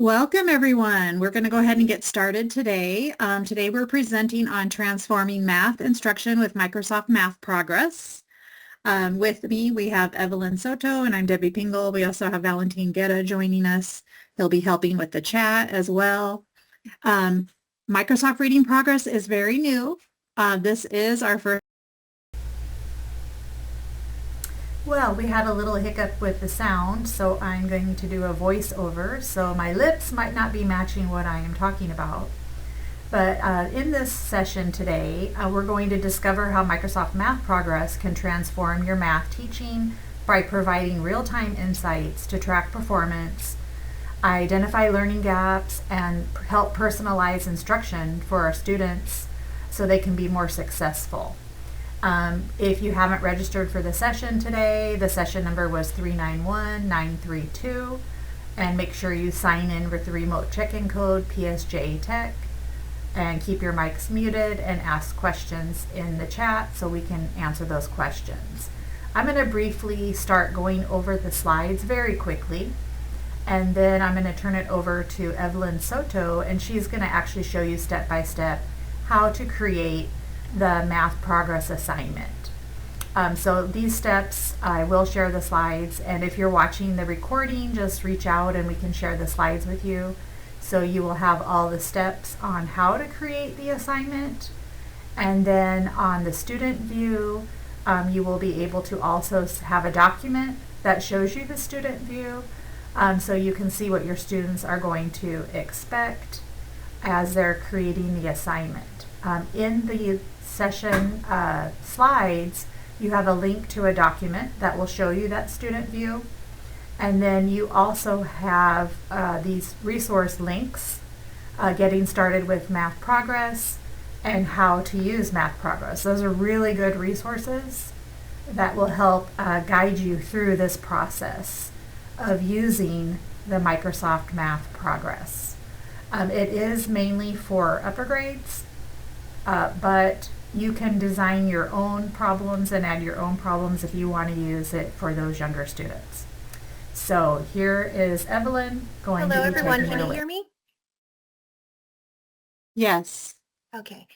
Welcome, everyone. We're going to go ahead and get started today. Today we're presenting on transforming math instruction with Microsoft Math Progress. With me, we have Evelyn Soto, and I'm Debbie Pingle. We also have Valentin Guerra joining us. He'll be helping with the chat as well. Microsoft Reading Progress is very new. This is our first. Well, we had a little hiccup with the sound, so I'm going to do a voiceover, so my lips might not be matching what I am talking about. But in this session today, we're going to discover how Microsoft Math Progress can transform your math teaching by providing real-time insights to track performance, identify learning gaps, and help personalize instruction for our students so they can be more successful. If you haven't registered for the session today, the session number was 391932, and make sure you sign in with the remote check-in code PSJA Tech, and keep your mics muted and ask questions in the chat so we can answer those questions. I'm going to briefly start going over the slides very quickly, and then I'm going to turn it over to Evelyn Soto, and she's going to actually show you step by step how to create the math progress assignment. So these steps, I will share the slides, and if you're watching the recording, just reach out and we can share the slides with you. So you will have all the steps on how to create the assignment, and then on the student view, you will be able to also have a document that shows you the student view, so you can see what your students are going to expect as they're creating the assignment. In the session slides, you have a link to a document that will show you that student view, and then you also have these resource links, getting started with Math Progress and how to use Math Progress. Those are really good resources that will help guide you through this process of using the Microsoft Math Progress. It is mainly for upper grades, but you can design your own problems and add your own problems if you want to use it for those younger students. So here is Evelyn going Hello, to be everyone. taking Can it you away. hear me? Yes. Okay.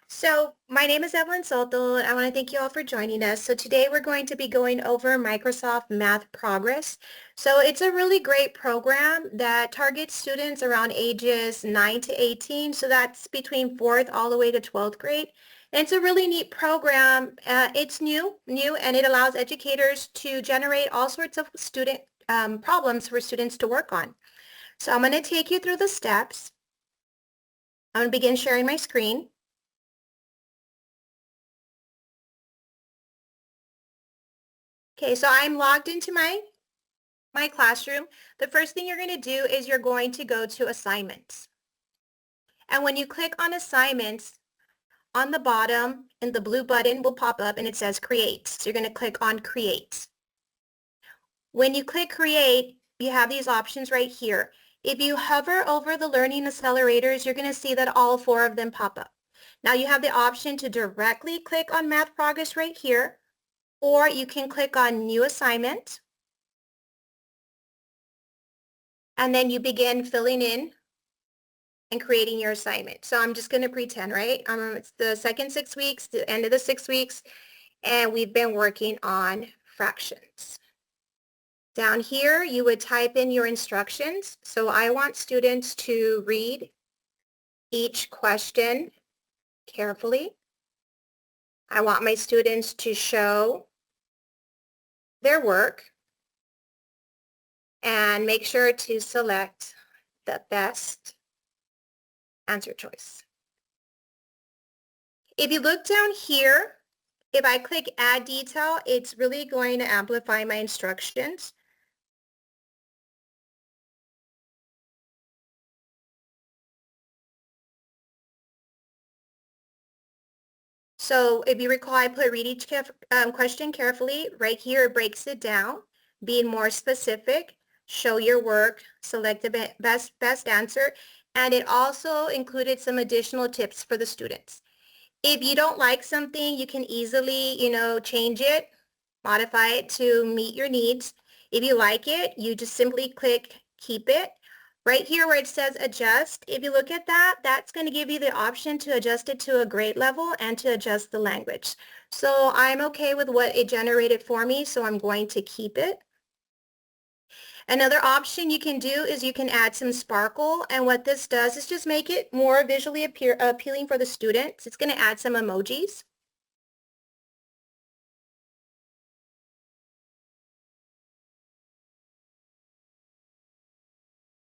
So my name is Evelyn Soto, and I want to thank you all for joining us. So today we're going to be going over Microsoft Math Progress. So it's a really great program that targets students around ages 9 to 18. So that's between 4th all the way to 12th grade. And it's a really neat program. It's new, and it allows educators to generate all sorts of student problems for students to work on. So I'm going to take you through the steps. I'm going to begin sharing my screen. Okay, so I'm logged into my classroom. The first thing you're going to do is you're going to go to assignments. And when you click on assignments, on the bottom, and the blue button will pop up and it says create. So you're going to click on create. When you click create, you have these options right here. If you hover over the learning accelerators, you're going to see that all 4 of them pop up. Now you have the option to directly click on Math Progress right here, or you can click on New Assignment, and then you begin filling in and creating your assignment. So I'm just going to pretend, right? It's the second 6 weeks, the end of the 6 weeks, and we've been working on fractions. Down here, you would type in your instructions. So I want students to read each question carefully. I want my students to show their work and make sure to select the best answer choice. If you look down here, if I click add detail, it's really going to amplify my instructions. So if you recall, I put read each question carefully. Right here, it breaks it down, being more specific, show your work, select the best answer, and it also included some additional tips for the students. If you don't like something, you can easily, change it, modify it to meet your needs. If you like it, you just simply click keep it. Right here where it says adjust, if you look at that, that's going to give you the option to adjust it to a grade level and to adjust the language. So I'm okay with what it generated for me, so I'm going to keep it. Another option you can do is you can add some sparkle, and what this does is just make it more visually appealing for the students. It's going to add some emojis.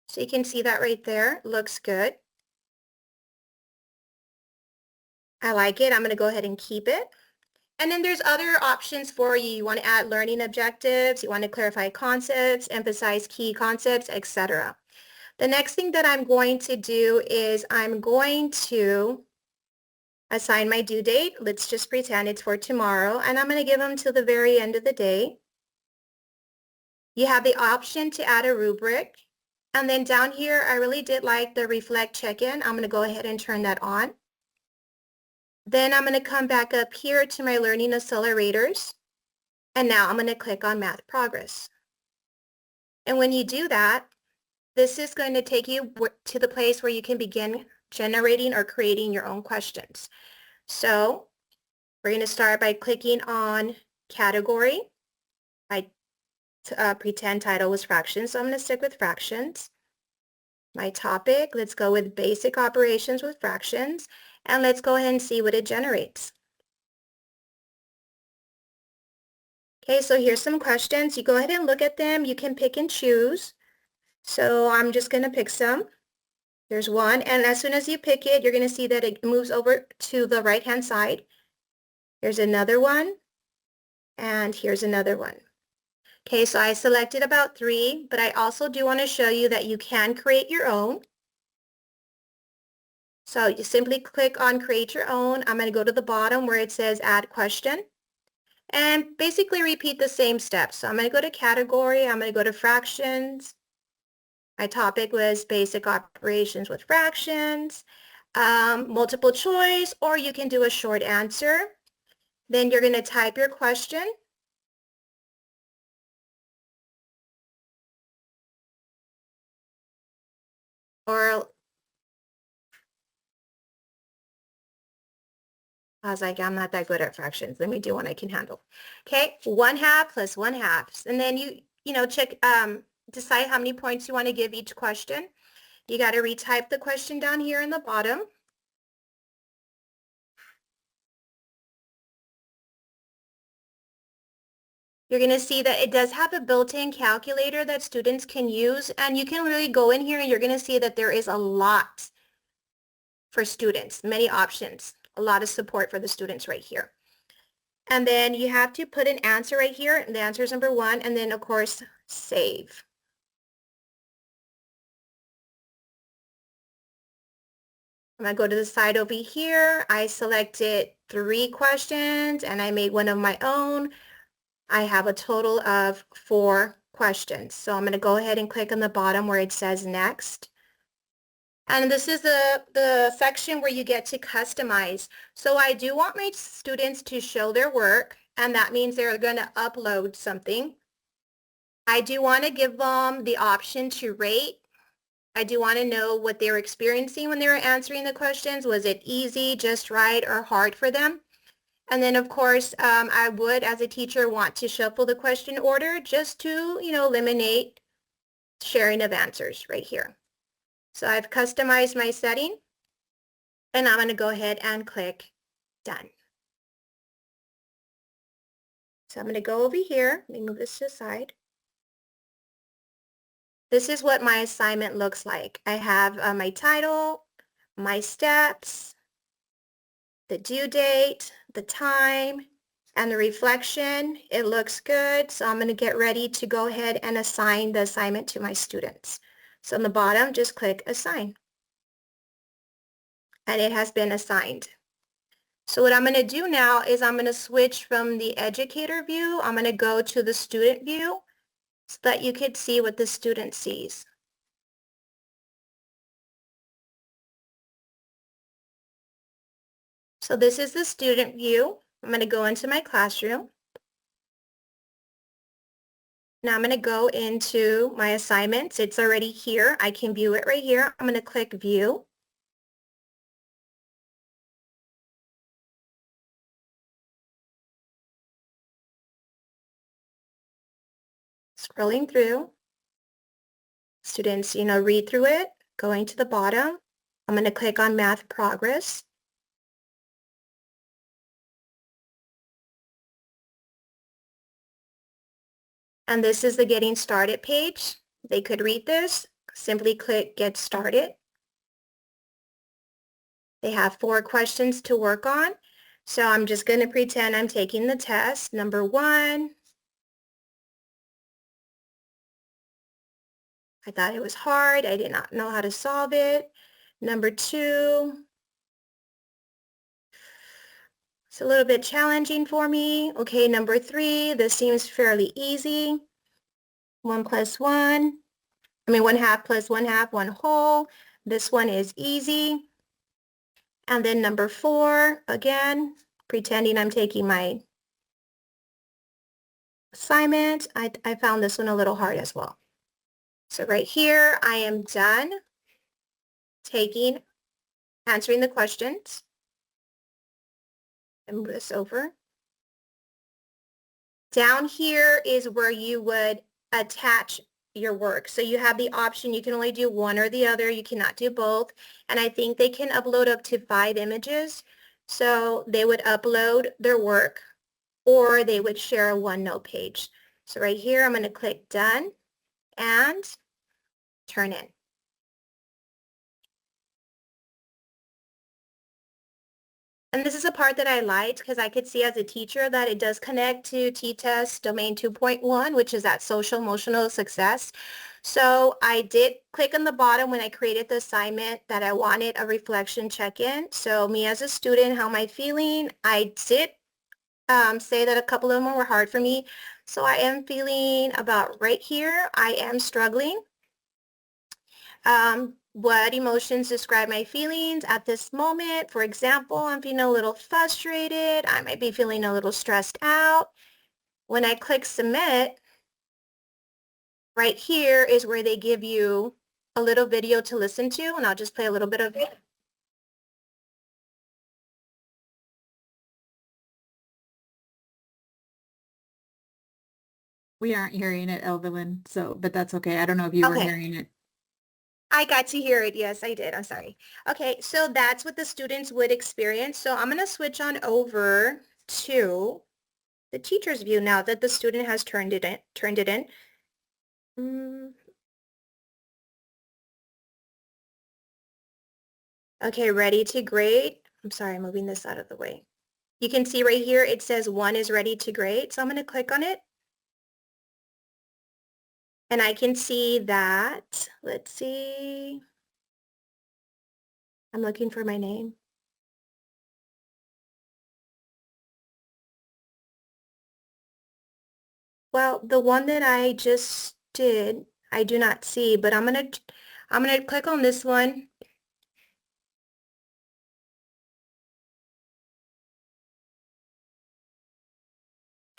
So you can see that right there. Looks good. I like it. I'm going to go ahead and keep it. And then there's other options for you. You want to add learning objectives, you want to clarify concepts, emphasize key concepts, etc. The next thing that I'm going to do is I'm going to assign my due date. Let's just pretend it's for tomorrow, and I'm going to give them till the very end of the day. You have the option to add a rubric. And then down here, I really did like the reflect check-in. I'm going to go ahead and turn that on. Then I'm going to come back up here to my learning accelerators. And now I'm going to click on math progress. And when you do that, this is going to take you to the place where you can begin generating or creating your own questions. So we're going to start by clicking on category. I pretend title was fractions, so I'm going to stick with fractions. My topic, let's go with basic operations with fractions, and let's go ahead and see what it generates. Okay, so here's some questions. You go ahead and look at them. You can pick and choose. So I'm just going to pick some. There's one, and as soon as you pick it, you're going to see that it moves over to the right-hand side. Here's another one, and here's another one. Okay, so I selected about 3, but I also do want to show you that you can create your own. So you simply click on create your own. I'm going to go to the bottom where it says add question and basically repeat the same steps. So I'm going to go to category. I'm going to go to fractions. My topic was basic operations with fractions, multiple choice, or you can do a short answer. Then you're going to type your question. Or I was like, I'm not that good at fractions. Let me do one I can handle. Okay, 1/2 plus 1/2. And then you know, check, decide how many points you want to give each question. You got to retype the question down here in the bottom. You're going to see that it does have a built-in calculator that students can use, and you can really go in here and you're going to see that there is a lot for students, many options, a lot of support for the students right here. And then you have to put an answer right here, and the answer is number 1, and then of course, save. I'm going to go to the side over here. I selected 3 questions and I made one of my own. I have a total of 4 questions. So I'm going to go ahead and click on the bottom where it says next. And this is the section where you get to customize. So I do want my students to show their work, and that means they're going to upload something. I do want to give them the option to rate. I do want to know what they were experiencing when they were answering the questions. Was it easy, just right, or hard for them? And then, of course, I would, as a teacher, want to shuffle the question order just to, eliminate sharing of answers right here. So I've customized my setting, and I'm going to go ahead and click Done. So I'm going to go over here. Let me move this to the side. This is what my assignment looks like. I have my title, my steps, the due date, the time, and the reflection. It looks good, so I'm going to get ready to go ahead and assign the assignment to my students. So on the bottom, just click Assign. And it has been assigned. So what I'm going to do now is I'm going to switch from the educator view. I'm going to go to the student view so that you could see what the student sees. So this is the student view. I'm going to go into my classroom. Now I'm going to go into my assignments. It's already here. I can view it right here. I'm going to click view. Scrolling through. Students, read through it. Going to the bottom. I'm going to click on math progress. And this is the getting started page. They could read this. Simply click get started. They have 4 questions to work on. So I'm just going to pretend I'm taking the test. Number 1. I thought it was hard. I did not know how to solve it. Number 2. It's a little bit challenging for me. Okay, number 3. This seems fairly easy. 1 plus 1. 1/2 plus 1/2, 1 whole. This one is easy. And then number 4, again, pretending I'm taking my assignment. I found this one a little hard as well. So right here, I am done answering the questions. And move this over. Down here is where you would attach your work. So you have the option, you can only do one or the other, you cannot do both. And I think they can upload up to 5 images. So they would upload their work or they would share a OneNote page. So right here, I'm going to click done and turn in. And this is a part that I liked because I could see as a teacher that it does connect to T-Test Domain 2.1, which is that social emotional success. So I did click on the bottom when I created the assignment that I wanted a reflection check-in. So me as a student, how am I feeling? I did say that a couple of them were hard for me. So I am feeling about right here. I am struggling. What emotions describe my feelings at this moment? For example, I'm feeling a little frustrated. I might be feeling a little stressed out. When I click submit, right here is where they give you a little video to listen to, and I'll just play a little bit of it. We aren't hearing it, Evelyn, but that's okay. I don't know if you were Okay. hearing it. I got to hear it. Yes, I did. I'm sorry. Okay, so that's what the students would experience. So I'm going to switch on over to the teacher's view now that the student has turned it in. Okay, ready to grade. I'm sorry, I'm moving this out of the way. You can see right here, it says 1 is ready to grade. So I'm going to click on it. And I can see that, let's see. I'm looking for my name. Well, the one that I just did, I do not see, but I'm going to click on this one.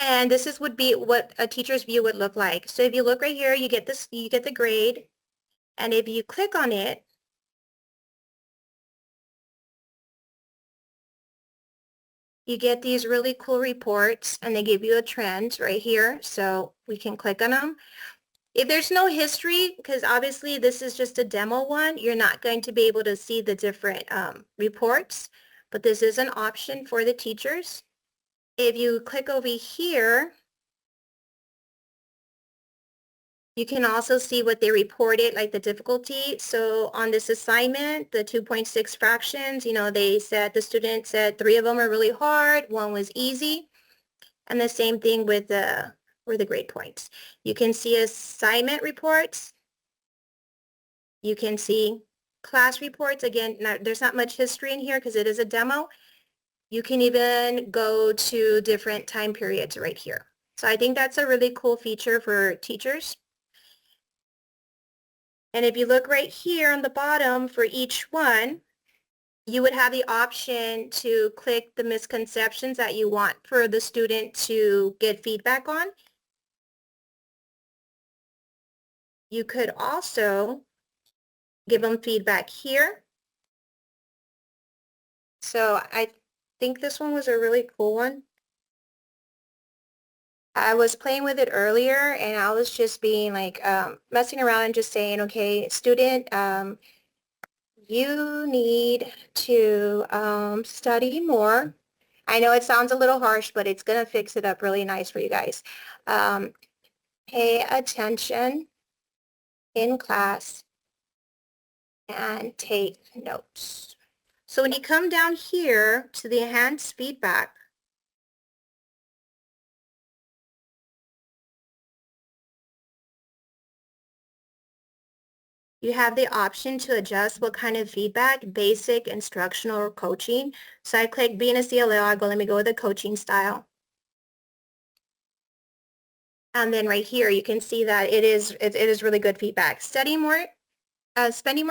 And this would be what a teacher's view would look like. So if you look right here, you get the grade. And if you click on it, you get these really cool reports and they give you a trend right here. So we can click on them. If there's no history, because obviously this is just a demo one, you're not going to be able to see the different reports, but this is an option for the teachers. If you click over here, you can also see what they reported, like the difficulty. So on this assignment, the 2.6 fractions, the student said 3 of them are really hard, 1 was easy. And the same thing with the grade points. You can see assignment reports. You can see class reports. Again, there's not much history in here because it is a demo. You can even go to different time periods right here. So I think that's a really cool feature for teachers. And if you look right here on the bottom for each one, you would have the option to click the misconceptions that you want for the student to get feedback on. you could also give them feedback here. So I think this one was a really cool one. I was playing with it earlier and I was just being like messing around and just saying, okay, student, you need to study more. I know it sounds a little harsh, but it's going to fix it up really nice for you guys. Pay attention in class and take notes. So when you come down here to the enhanced feedback, you have the option to adjust what kind of feedback, basic, instructional, or coaching. So I click being a CLO, I go, let me go with the coaching style. And then right here, you can see that it is really good feedback. Spending more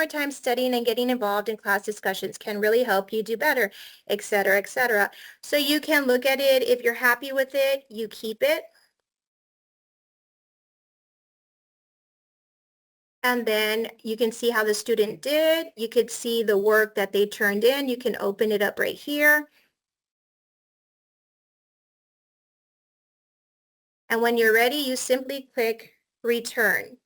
time studying and getting involved in class discussions can really help you do better, et cetera, et cetera. So you can look at it. If you're happy with it, you keep it. And then you can see how the student did. You could see the work that they turned in. You can open it up right here. And when you're ready, you simply click return.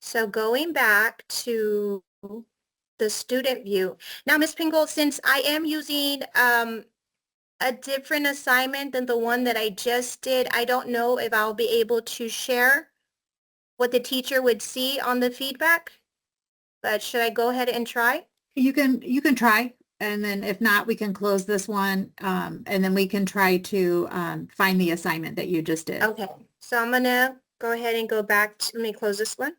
So going back to the student view. Now, Ms. Pingle, since I am using a different assignment than the one that I just did, I don't know if I'll be able to share what the teacher would see on the feedback, but should I go ahead and try? You can try, and then if not, we can close this one, and then we can try to find the assignment that you just did. Okay, so I'm gonna go ahead and go back to, let me close this one.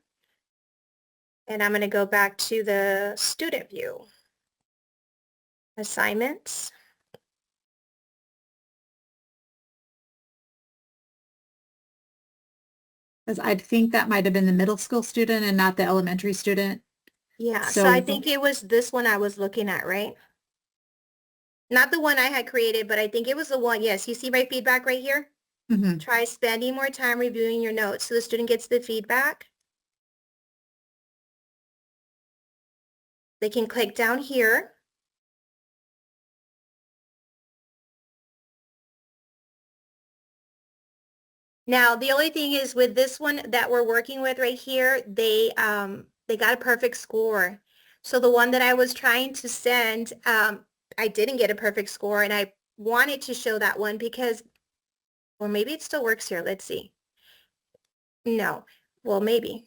And I'm gonna go back to the student view. Assignments. Because I think that might have been the middle school student and not the elementary student. Yeah, so I think it was this one I was looking at, right? Not the one I had created, but I think it was the one, yes, you see my feedback right here? Mhm. Try spending more time reviewing your notes. So the student gets the feedback. They can click down here. Now, the only thing is with this one that we're working with right here, they got a perfect score. So the one that I was trying to send, I didn't get a perfect score, and I wanted to show that one because, or maybe it still works here. Let's see. No, well, maybe.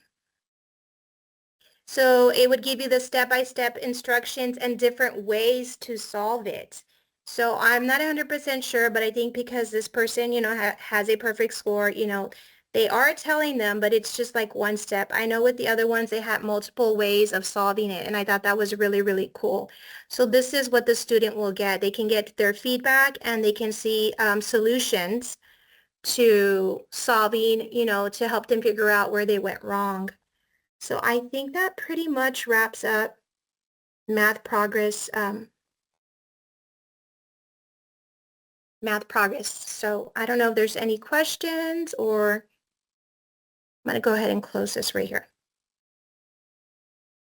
So it would give you the step-by-step instructions and different ways to solve it. So I'm not 100% sure, but I think because this person, you know, has a perfect score, you know, they are telling them, but it's just like one step. I know with the other ones, they had multiple ways of solving it, and I thought that was really, really cool. So this is what the student will get. They can get their feedback, and they can see solutions to solving, you know, to help them figure out where they went wrong. So I think that pretty much wraps up math progress. So I don't know if there's any questions, or I'm going to go ahead and close this right here.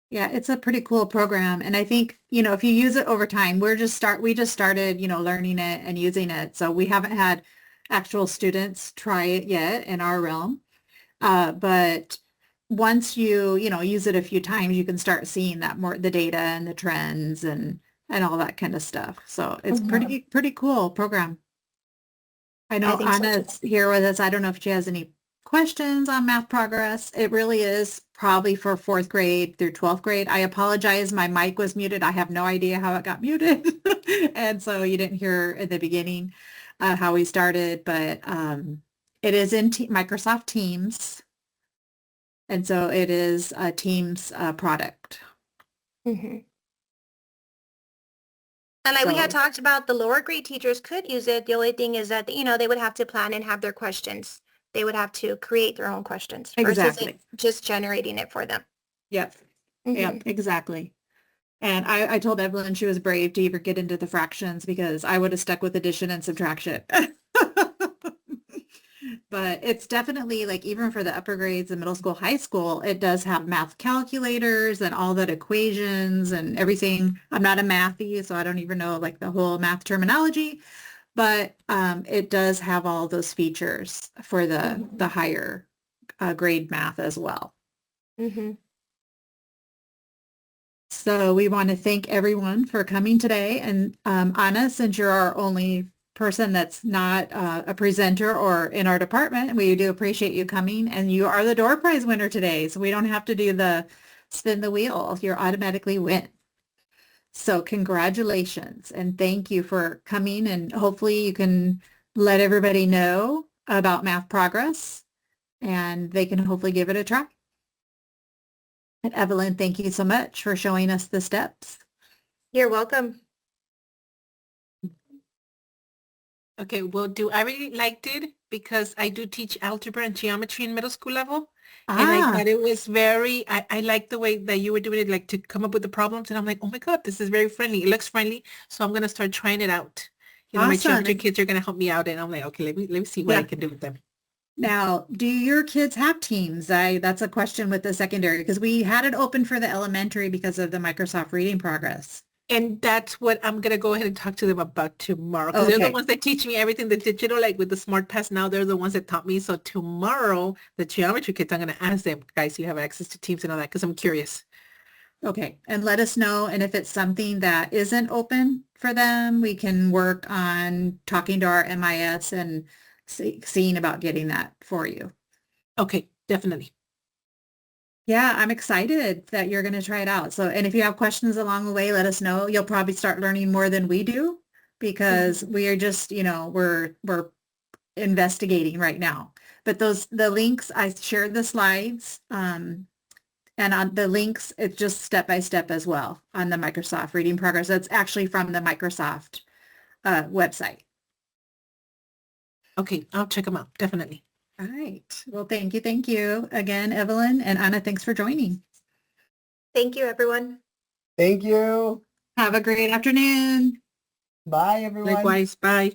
Yeah, it's a pretty cool program. And I think, you know, if you use it over time, we just started, you know, learning it and using it. So we haven't had actual students try it yet in our realm. But once you know, use it a few times, you can start seeing that more, the data and the trends and all that kind of stuff. So it's pretty cool program. I know Anna's here with us. I don't know if she has any questions on math progress. It really is probably for 4th grade through 12th grade. I apologize. My mic was muted. I have no idea how it got muted. And so you didn't hear at the beginning how we started, but it is in Microsoft Teams. And so it is a Teams product. Mm-hmm. And like we had talked about, the lower grade teachers could use it. The only thing is that, you know, they would have to plan and have their questions. They would have to create their own questions versus it just generating it for them. Yep. Yep, exactly. And I told Evelyn she was brave to even get into the fractions because I would have stuck with addition and subtraction. but it's definitely like even for the upper grades, the middle school, high school, it does have math calculators and all that equations and everything. I'm not a mathy, so I don't even know like the whole math terminology, but it does have all those features for the higher grade math as well. Mm-hmm. So we want to thank everyone for coming today. And Anna, since you're our only person that's not a presenter or in our department, we do appreciate you coming. And you are the door prize winner today. So we don't have to do the spin the wheel. You're automatically win. So congratulations and thank you for coming. And hopefully you can let everybody know about Math Progress and they can hopefully give it a try. And Evelyn, thank you so much for showing us the steps. You're welcome. Okay, well, I really liked it because I do teach algebra and geometry in middle school level. And I thought it was I like the way that you were doing it, like to come up with the problems. And I'm like, oh my God, this is very friendly. It looks friendly. So I'm going to start trying it out. You know, my Awesome. geometry kids are going to help me out. And I'm like, okay, let me see what I can do with them. Now, do your kids have teams? That's a question with the secondary because we had it open for the elementary because of the Microsoft Reading Progress. And that's what I'm going to go ahead and talk to them about tomorrow. Because they're the ones that teach me everything, the digital, like with the Smart Pass. Now they're the ones that taught me. So tomorrow, the geometry kids, I'm going to ask them, guys, you have access to teams and all that because I'm curious. Okay. And let us know. And if it's something that isn't open for them, we can work on talking to our MIS and seeing about getting that for you. Okay, definitely. Yeah, I'm excited that you're going to try it out. So, and if you have questions along the way, let us know. You'll probably start learning more than we do because we are just, we're investigating right now. But the links, I shared the slides, and on the links, it's just step by step as well on the Microsoft Reading Progress. That's actually from the Microsoft website. Okay, I'll check them out. Definitely. All right. Well, thank you. Thank you again, Evelyn and Anna. Thanks for joining. Thank you, everyone. Thank you. Have a great afternoon. Bye, everyone. Likewise. Bye.